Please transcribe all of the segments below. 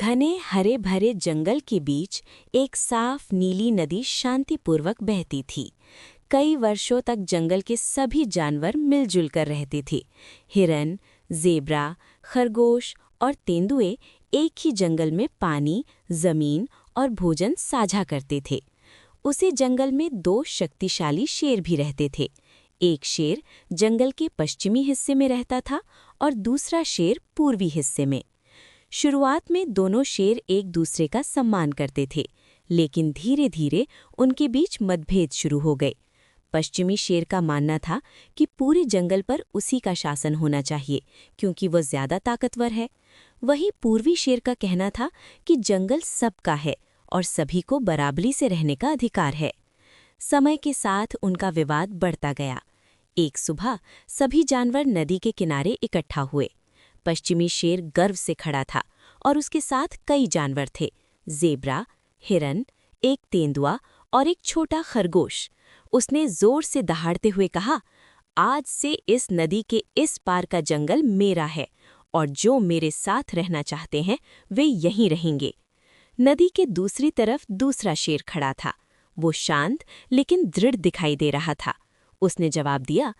घने हरे भरे जंगल के बीच एक साफ नीली नदी शांतिपूर्वक बहती थी। कई वर्षों तक जंगल के सभी जानवर मिलजुल कर रहते थे। हिरन, ज़ेब्रा, खरगोश और तेंदुए एक ही जंगल में पानी, जमीन और भोजन साझा करते थे। उसी जंगल में दो शक्तिशाली शेर भी रहते थे। एक शेर जंगल के पश्चिमी हिस्से में रहता था और दूसरा शेर पूर्वी हिस्से में। शुरुआत में दोनों शेर एक दूसरे का सम्मान करते थे, लेकिन धीरे धीरे उनके बीच मतभेद शुरू हो गए। पश्चिमी शेर का मानना था कि पूरे जंगल पर उसी का शासन होना चाहिए, क्योंकि वह ज्यादा ताकतवर है। वहीं पूर्वी शेर का कहना था कि जंगल सबका है और सभी को बराबरी से रहने का अधिकार है। समय के साथ उनका विवाद बढ़ता गया। एक सुबह सभी जानवर नदी के किनारे इकट्ठा हुए। पश्चिमी शेर गर्व से खड़ा था और उसके साथ कई जानवर थे, ज़ेब्रा, हिरन, एक तेंदुआ और एक छोटा खरगोश। उसने जोर से दहाड़ते हुए कहा, आज से इस नदी के इस पार का जंगल मेरा है और जो मेरे साथ रहना चाहते हैं वे यहीं रहेंगे। नदी के दूसरी तरफ दूसरा शेर खड़ा था। वो शांत लेकिन दृढ़ दिखाई दे रहा था। उसने जवाब दिया,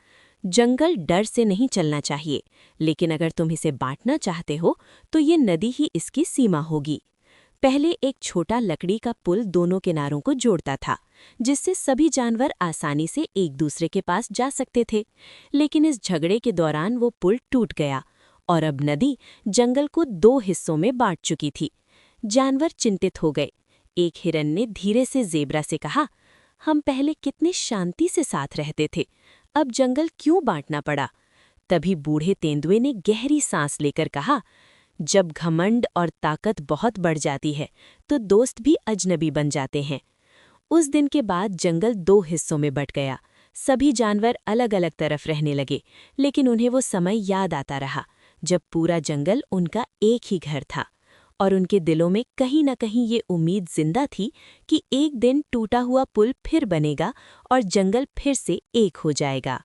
जंगल डर से नहीं चलना चाहिए, लेकिन अगर तुम इसे बांटना चाहते हो तो ये नदी ही इसकी सीमा होगी। पहले एक छोटा लकड़ी का पुल दोनों किनारों को जोड़ता था, जिससे सभी जानवर आसानी से एक दूसरे के पास जा सकते थे। लेकिन इस झगड़े के दौरान वो पुल टूट गया और अब नदी जंगल को दो हिस्सों में बांट चुकी थी। जानवर चिंतित हो गए। एक हिरन ने धीरे से ज़ेब्रा से कहा, हम पहले कितने शांति से साथ रहते थे, अब जंगल क्यों बांटना पड़ा? तभी बूढ़े तेंदुए ने गहरी सांस लेकर कहा, जब घमंड और ताकत बहुत बढ़ जाती है तो दोस्त भी अजनबी बन जाते हैं। उस दिन के बाद जंगल दो हिस्सों में बंट गया। सभी जानवर अलग अलग तरफ रहने लगे, लेकिन उन्हें वो समय याद आता रहा जब पूरा जंगल उनका एक ही घर था। और उनके दिलों में कहीं न कहीं ये उम्मीद जिंदा थी कि एक दिन टूटा हुआ पुल फिर बनेगा और जंगल फिर से एक हो जाएगा।